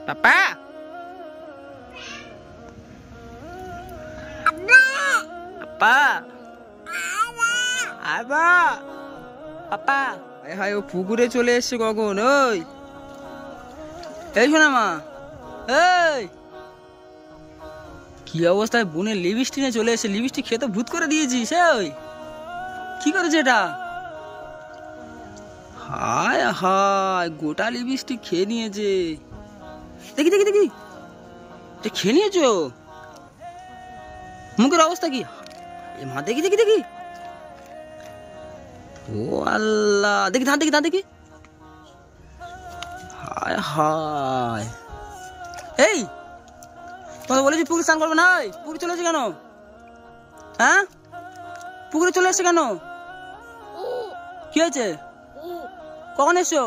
পাপা পাপা আবা পাপা হায় ও পুকুরে চলে এসছে কখন? ওই এই শোনা মা, এই কি অবস্থায় বোনের লিপস্টিক নিয়ে চলে এসে লিপস্টিক খেয়ে তো ভূত করে দিয়েছিস। ওই কি করেছে এটা? হায় হায় গোটা লিপস্টিক খেয়ে নিয়েছে। দেখি দেখি দেখি খেয়ে নিয়েছো, মুখের অবস্থা কি? মা দেখি দেখি দেখি, ও আল্লাহ, দেখি দাঁত দেখি দাঁত দেখি, হায় হায়। এই তোমাকে বলেছি পুকুরে স্নান করবে না, পুকুরে চলে এসে কেন? হ্যাঁ পুকুরে চলে এসছে কেন? কি হয়েছে? কখন এসছো?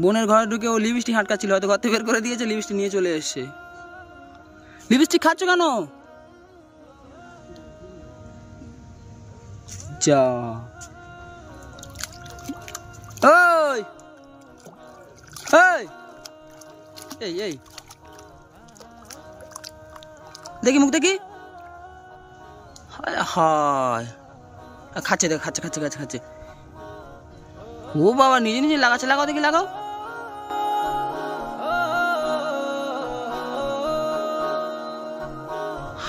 বোনের ঘরে ঢুকে ও লিপস্টিক হাটকাচ্ছিল, হয়তো ঘর থেকে বের করে দিয়েছে, লিপস্টিক নিয়ে চলে এসছে। লিপস্টিক খাচ্ছ কেন? যা ওই এই এই দেখি মুখ দেখি, হায় হায়, খাচ্ছে দেখ, খাচ্ছে খাচ্ছে খাচ্ছে খাচ্ছে। ও বাবা নিজে নিজে লাগাচ্ছে, লাগাও দেখি লাগাও।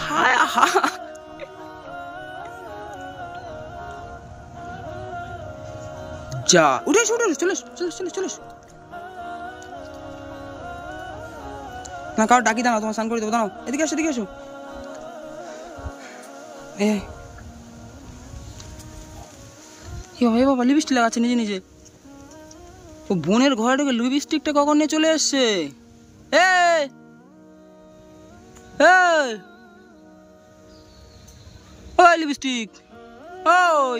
হায় হায়, যা উঠে এসো উঠে এসো, চলে চলে চলে চলে এসো। না কারো ডাকি দাও, তোমার স্নান করে দেবো, দাঁড়াও, এদিকে এসো এদিকে এসো। এ বাবা লিপস্টিক লাগাচ্ছে নিজে নিজে। ও বোনের ঘরে ঢুকে লিপস্টিকটা কখন নিয়ে চলে এসছে? ওই লিপস্টিক, ওই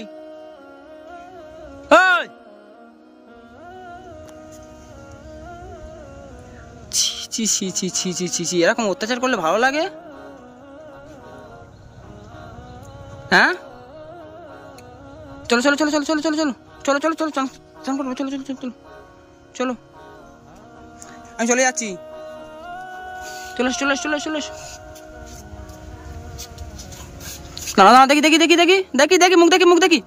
ওই ছি ছি ছি ছি ছি ছি ছি, এরকম অত্যাচার করলে ভালো লাগে? হ্যাঁ চলো চলো চলো চলো চলো চলো চলো চলো চলো চলো চান করবো, চলো চলো চলো চলো চলো, আমি চলে যাচ্ছি, চলে চলে চলে চলে। না না দেখি দেখি দেখি দেখি দেখি দেখি মুখ দেখি মুখ দেখি,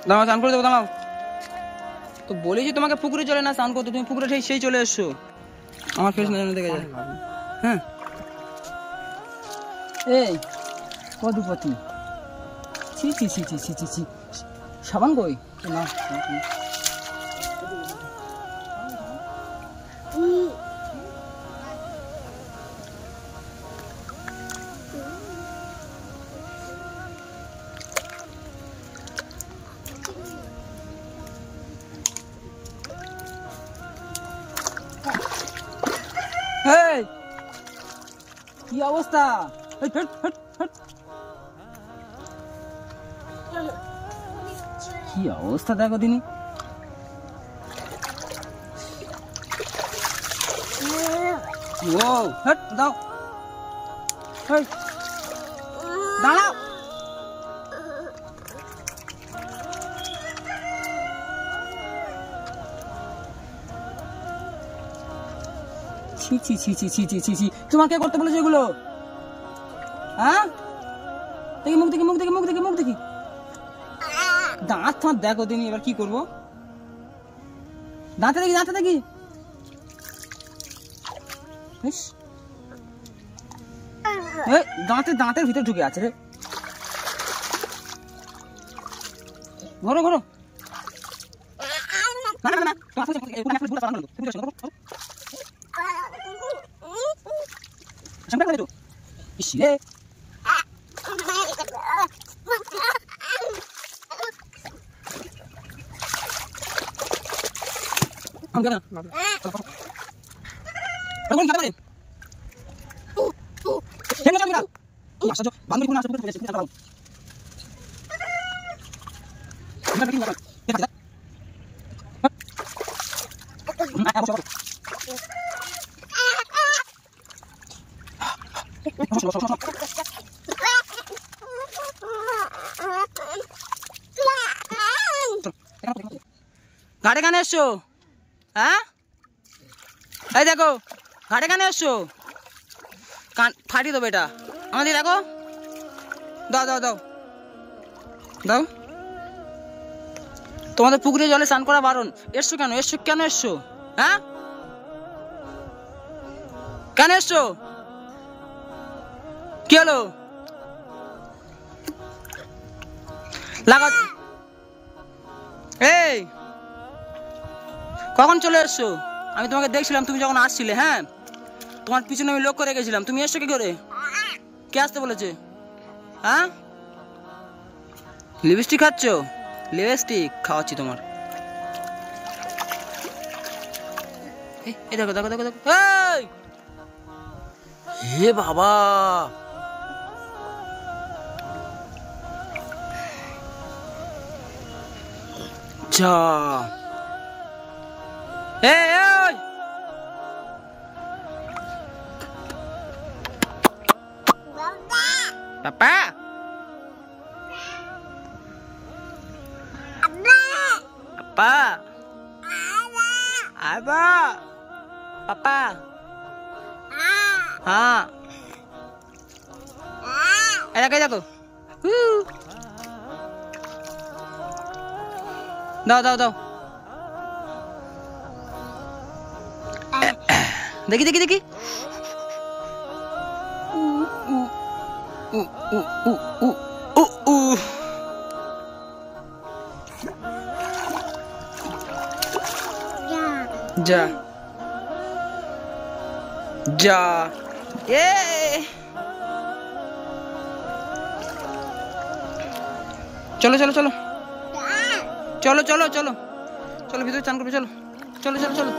দাঁড়াও স্নান করে দেবো, দাঁড়াও। তো বলেছি তোমাকে পুকুরে চলে না স্নান করতে, তুমি পুকুরে সেই চলে এসছো, আমার ফেস না দেখে যায়। হ্যাঁ এই কদুপতি, ছি ছি ছি ছি ছি ছি ছি, সাবান কই? না কি অবস্থা? কি অবস্থা দেখো দিনি, দাও দাঁড়াও, ছি ছি ছি ছি ছি ছি ছি ছি, তোমাকে করতে বলেছে এগুলো? হ্যাঁ দেখি মুখ দেখি মুখ দেখি মুখ দেখি মুখ দেখি, দাঁত ফাঁত দেখো দিনি, এবার কি করবো? দাঁতে দেখি দাঁতে দেখি, দাঁতে দাঁতের ভিতরে ঢুকে আছে রে, ঘরো ঘরো, না না না ঘাটে কেন এসছো? হ্যাঁ, এই দেখো ঘাটে কেন এসছো? কান ফাটিয়ে দেবো এটা। আমাদের দেখো, দাও দাও দাও দাও। তোমাদের পুকুরে জলে স্নান করা বারণ। এসছো কেন? এসছো কেন এসছো? হ্যাঁ, কেন এসছো? কি হলো? লাগা। এই কখন চলে এসছো? আমি তোমাকে দেখছিলাম তুমি যখন আসছিলে। হ্যাঁ, তোমার পিছনে আমি লক্ষ্য রেখেছিলাম। তুমি এসছো কি করে? কে আসতে বলেছে? হ্যাঁ, লিপস্টিক খাচ্ছ? লিপস্টিক খাওয়াচ্ছি তোমার। এই দেখো দেখো দেখো দেখো। এই হে বাবা, যা। এই এই পাপা, পাপা, আবা, পাপা, হ্যাঁ, এই দেখো এই দেখো। দাও দাও দাও, দেখি দেখি দেখি। যা যা। এ চলো চলো চলো চলো চলো চলো চলো ভিতরে চান করবে। চলো চলো চলো চলো।